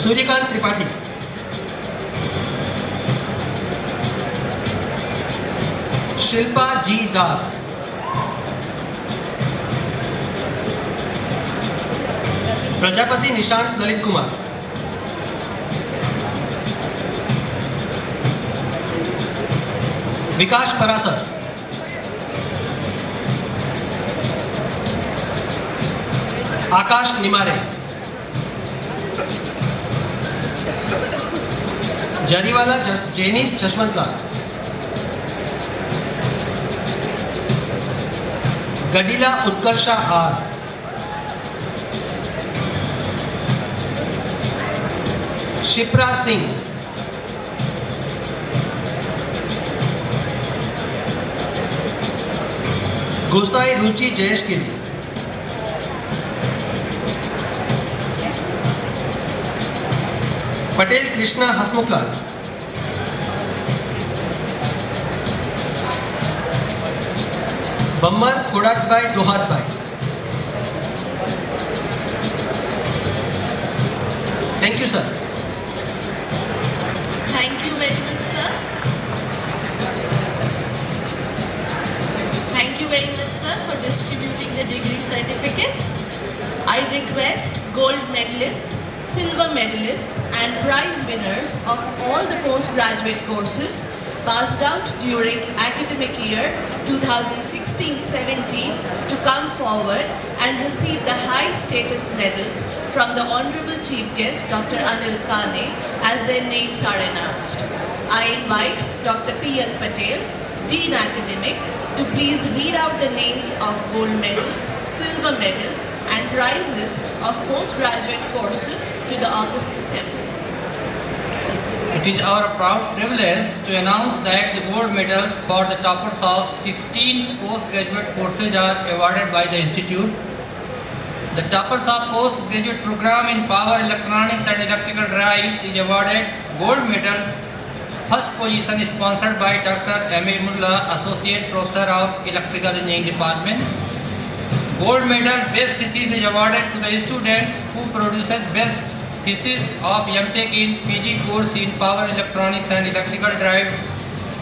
Suryakant Tripathi, Shilpa ji Das, Prajapati Nishant Lalit Kumar, Vikas Parasar, Akash Nimare, Jariwala Jenis Jashwantlal, Gadila Utkarsha R, Shipra Singh, Gosai Ruchi Jayeshgiri, Patel Krishna Hasmukhlal, Bammar Khodatbhai Dohatbhai. Thank you sir. Thank you very much, sir. Thank you very much, sir, for distributing the degree certificates. I request gold medalists, silver medalists and prize winners of all the postgraduate courses passed out during academic year 2016-17 to come forward and receive the high status medals from the Honorable Chief Guest Dr. Anil Kane as their names are announced. I invite Dr. P.L. Patel, Dean Academic, to please read out the names of gold medals, silver medals and prizes of postgraduate courses to the August Assembly. It is our proud privilege to announce that the gold medals for the toppers of 16 postgraduate courses are awarded by the Institute. The toppers of postgraduate program in Power Electronics and Electrical Drives is awarded gold medal. First position is sponsored by Dr. M.A. Mullah, Associate Professor of Electrical Engineering Department. Gold medal best thesis is awarded to the student who produces best thesis of MTech in PG course in Power Electronics and Electrical Drive,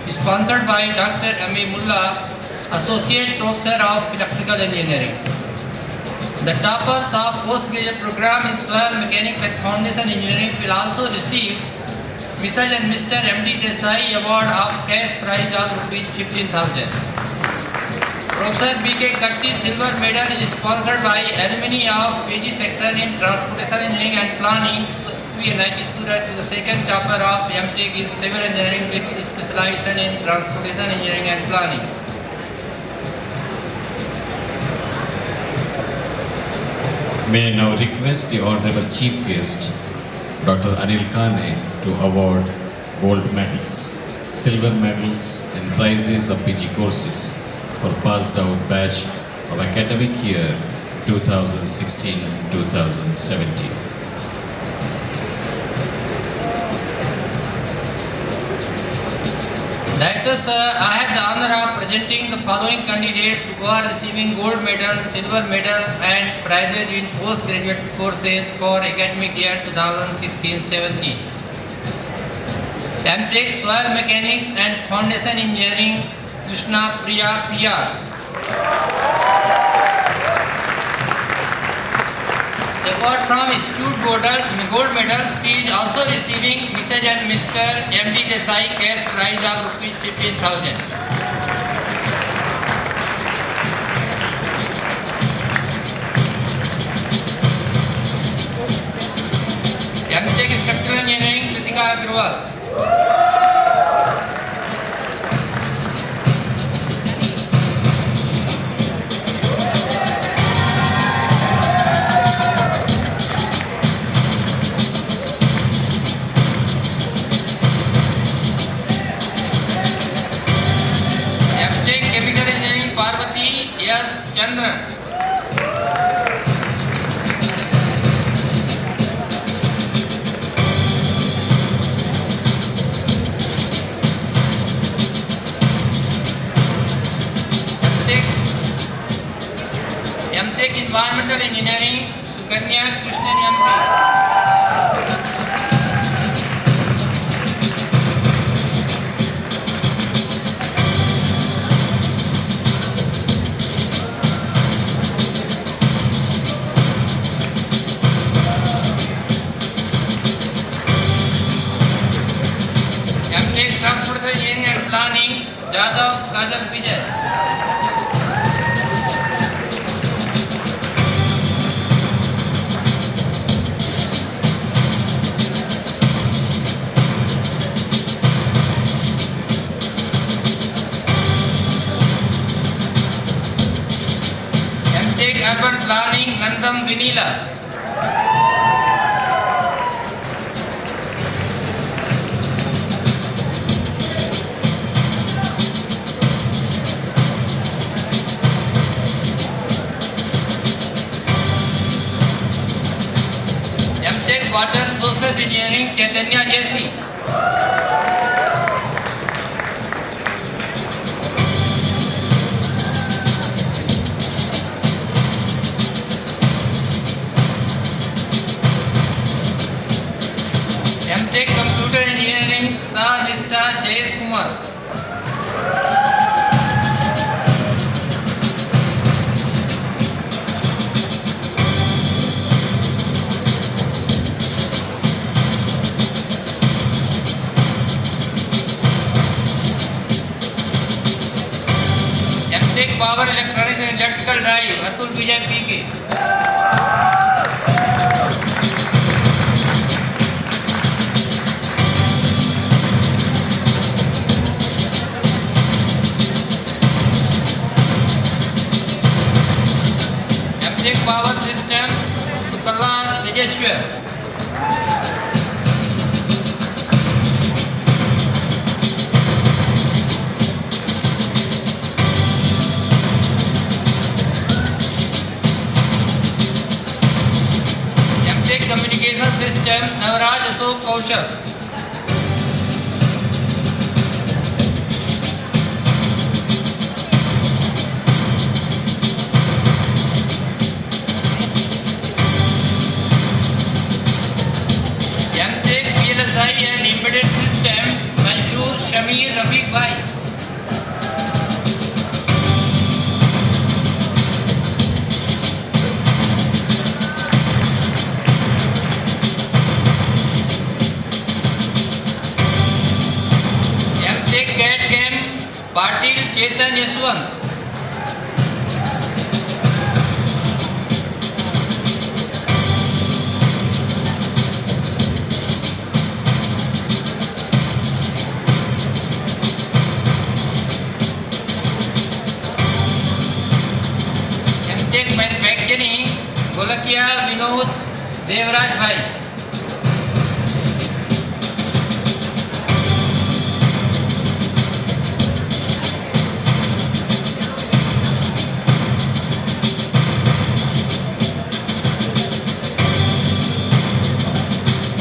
sponsored by Dr. M.A. Mullah, Associate Professor of Electrical Engineering. The toppers of postgraduate program in Soil Mechanics and Foundation Engineering will also receive Mrs. and Mr. M.D. Desai Award of cash prize of ₹15,000. Professor B.K. Katti Silver Medal is sponsored by alumni of PG section in Transportation Engineering and Planning, SVNIT Surat, to the second topper of MTech in Civil Engineering with specialization in Transportation Engineering and Planning. May I now request the Honorable Chief Guest, Dr. Anil Kane, to award gold medals, silver medals and prizes of PG courses for passed out batch of academic year 2016-2017. Director sir, I have the honor of presenting the following candidates who are receiving gold medal, silver medal and prizes in postgraduate courses for academic year 2016-17. MTech Soil Mechanics and Foundation Engineering, Krishna Priya PR. Award from Institute Gold Medal. She is also receiving Mrs. and Mr. M.D. Desai cash prize of ₹15,000. MTech Structural Engineering, Kritika Agrawal. Chemical Engineering, Parvati S. Chandran. MTech Environmental Engineering, Sukanya Krishnan MP. Computer Engineering and Planning, Jadhav Kajal Vijay. M.Tech Urban Planning, Nandam Vinila. M.Tech Water Resources Engineering, Chaitanya JC. M.Tech Computer Engineering, Sir Lista Jayesh Kumar. M.Tech Power Electronics and Electrical Drive, Atul Vijay PK. M.Tech Power System, Tukala Vijayeshwar. M.Tech Communication System, Navraj Ashok Kaushal. M.Tech PLSI and Embedded System, Mansoor Shamir Rafiq Bhai. M.Tech CAD CAM, Patil Chetan Yaswant. M.Tech Manufacturing, Golakia Vinod Devraj Bhai.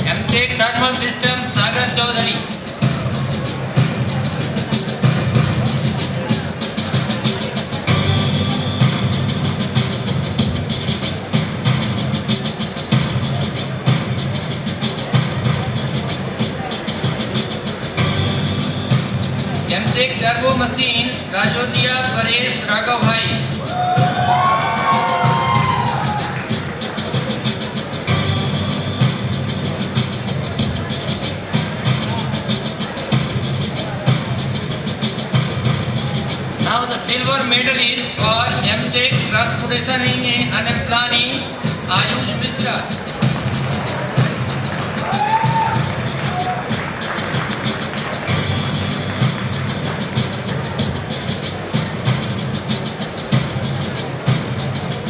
M.Tech Thermal System, Sagar Chaudhary. M.Tech Turbo Machine, Rajodia Paresh Raghav Bhai. Now the silver medal is for M.Tech Transportation and Planning, Ayush Mishra.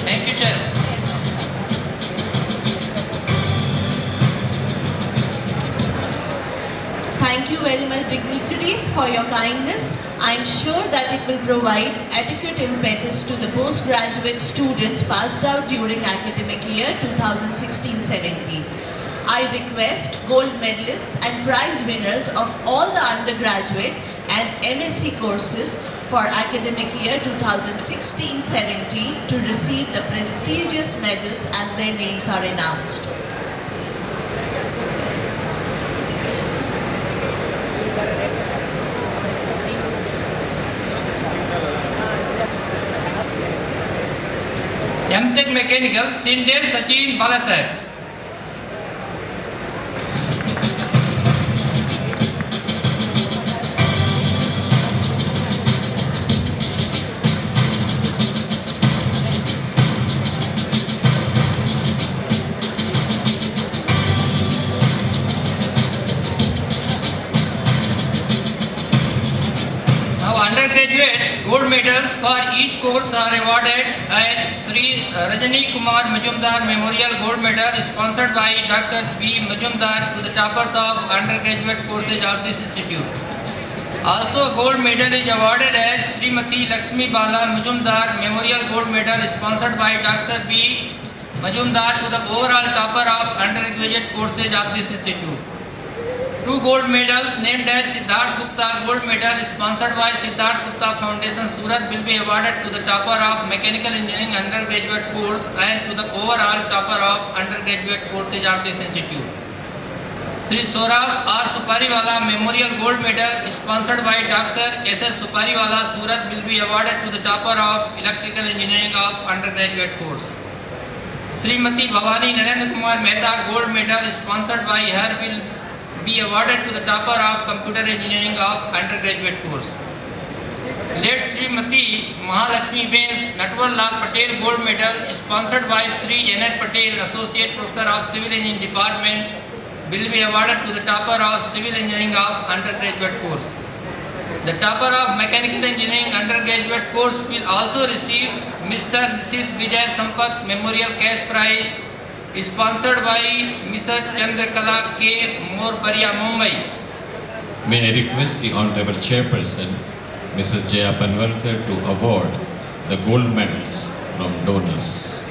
Thank you, sir. Thank you very much, dignitaries, for your kindness. I am sure that it will provide adequate impetus to the postgraduate students passed out during academic year 2016-17. I request gold medalists and prize winners of all the undergraduate and MSc courses for academic year 2016-17 to receive the prestigious medals as their names are announced. M.Tech Mechanical, Sindel Sachin Balasaheb. gold medals for each course are awarded as Sri Rajani Kumar Majumdar Memorial Gold Medal sponsored by Dr. B. Majumdar to the toppers of undergraduate courses of this institute. Also, gold medal is awarded as Srimati Lakshmi Bala Majumdar Memorial Gold Medal sponsored by Dr. B. Majumdar to the overall topper of undergraduate courses of this institute. 2 gold medals named as Siddharth Gupta Gold Medal sponsored by Siddharth Gupta Foundation Surat will be awarded to the topper of Mechanical Engineering undergraduate course and to the overall topper of undergraduate courses of this institute. Sri Saurabh R. Supariwala Memorial Gold Medal sponsored by Dr. S.S. Supariwala Surat will be awarded to the topper of Electrical Engineering of undergraduate course. Srimati Bhavani Narendra Kumar Mehta Gold Medal sponsored by her will be awarded to the topper of Computer Engineering of undergraduate course. Late Srimati Mahalakshmi Ben Natwar Lal Patel Gold Medal sponsored by Sri N.N. Patel Associate Professor of Civil Engineering Department will be awarded to the topper of Civil Engineering of undergraduate course. The topper of Mechanical Engineering undergraduate course will also receive Mr. Nisit Vijay Sampat Memorial Cash Prize sponsored by Mr. Chandrakala K. Morparia, Mumbai. May I request the Honorable Chairperson, Mrs. Jaya Panwalkar, to award the gold medals from donors.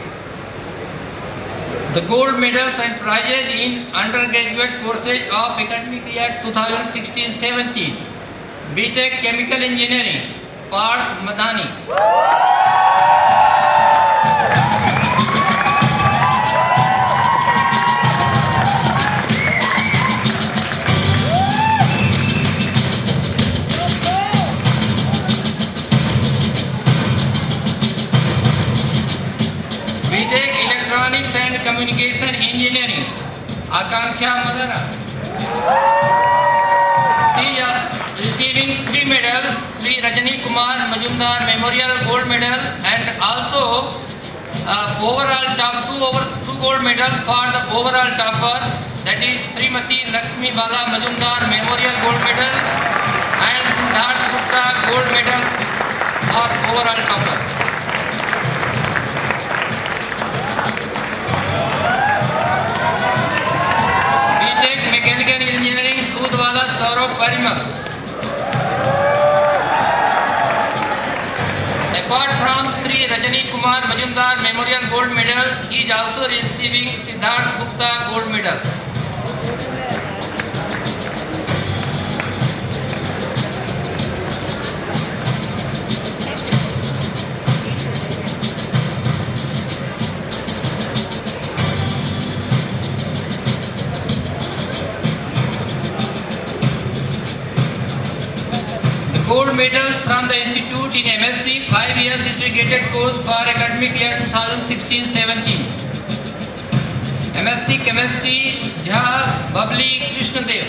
The gold medals and prizes in undergraduate courses of academic year 2016-17. BTech Chemical Engineering, Parth Madhani. BTech Electronics and Communication Engineering, Akanksha Madara. She is receiving 3 medals, Sri Rajani Kumar Majumdar Memorial Gold Medal and also overall top 2 gold medals for the overall topper, that is Srimati Lakshmi Bala Majumdar Memorial Gold Medal and Siddharth Gupta Gold Medal for overall topper. Mechanical Engineering, Dudhwala Saurabh Parimal. Apart from Sri Rajani Kumar Majumdar Memorial Gold Medal, he is also receiving Siddharth Gupta Gold Medal. Gold medals from the Institute in MSc 5 years integrated course for academic year 2016-17. MSc Chemistry, Jha Babli Krishnadev.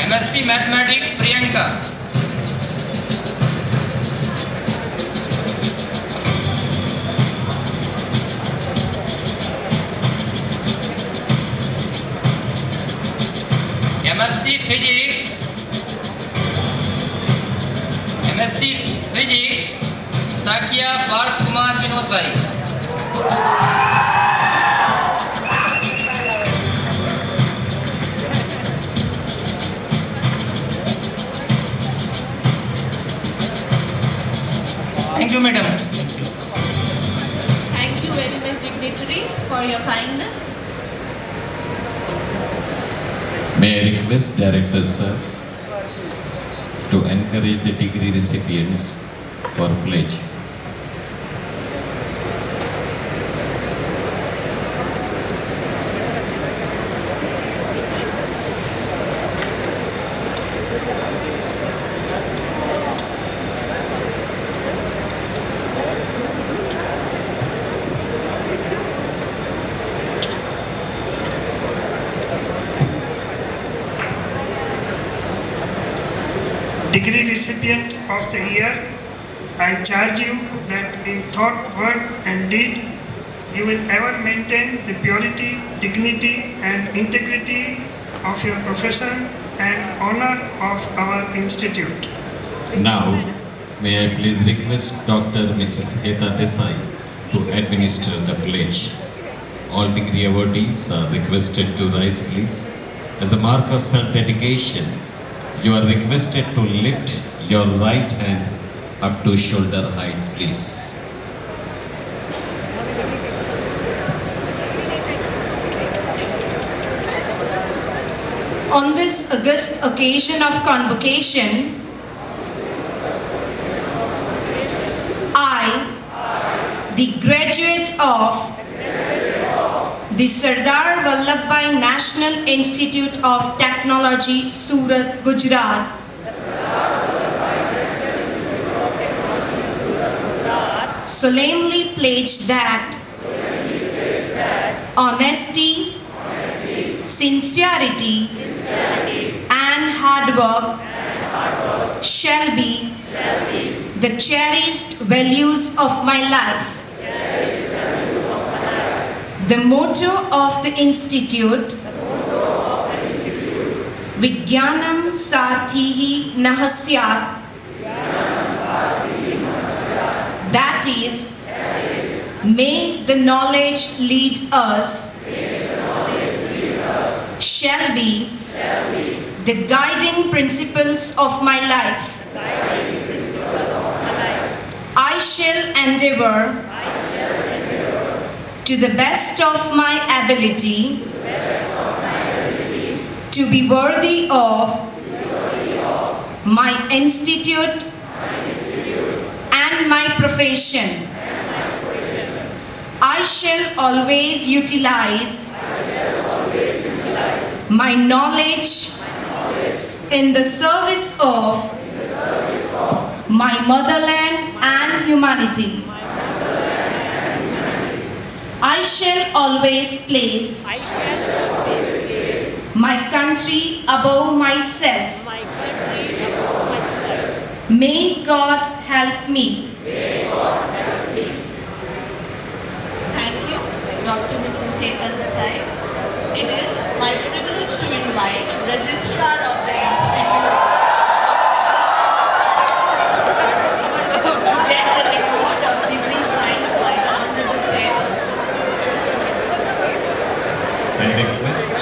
MSc Mathematics, Priyanka. MSc Physics, Sakya Parth Kumar Vinod Bhai. Thank you, madam. Thank you very much, dignitaries, for your kindness. May I request Director Sir to encourage the degree recipients for pledge. Degree recipient of the year I charge you that in thought, word, and deed, you will ever maintain the purity, dignity, and integrity of your profession and honor of our institute. Now, may I please request Dr. Mrs. Heta Desai to administer the pledge. All degree awardees are requested to rise, please. As a mark of self-dedication, you are requested to lift your right hand up to shoulder height, please. On this august occasion of convocation, I, the graduate of the Sardar Vallabhbhai National Institute of Technology, Surat, Gujarat, solemnly pledge that honesty, sincerity, and hard work shall be the cherished values of my life. The motto of the institute, Vijnanam Sarthihi Nahasyat, that is, may the knowledge lead us, shall be the guiding principles of my life. I shall endeavor to the best of my ability to be worthy of my institute and my profession. I shall always utilize my knowledge in the service of my motherland and humanity. I shall always place my country above myself. May God help me. Thank you, Dr. Mrs. Heta Desai. It is my privilege to invite Registrar of the Institute to get the record of degree signed by the Honorable Chairperson. I request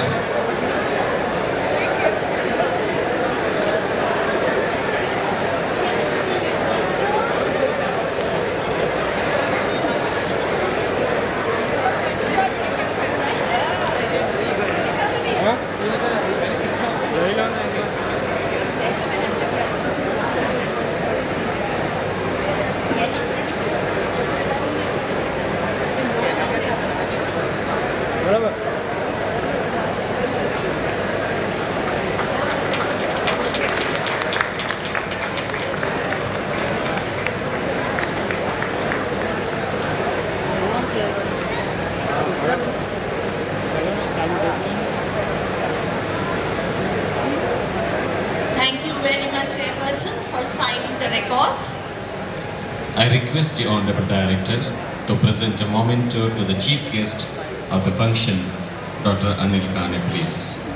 Thank you very much, Chairperson, for signing the records. I request the Honorable Director to present a memento to the Chief Guest of the function, Dr. Anil Kane, please.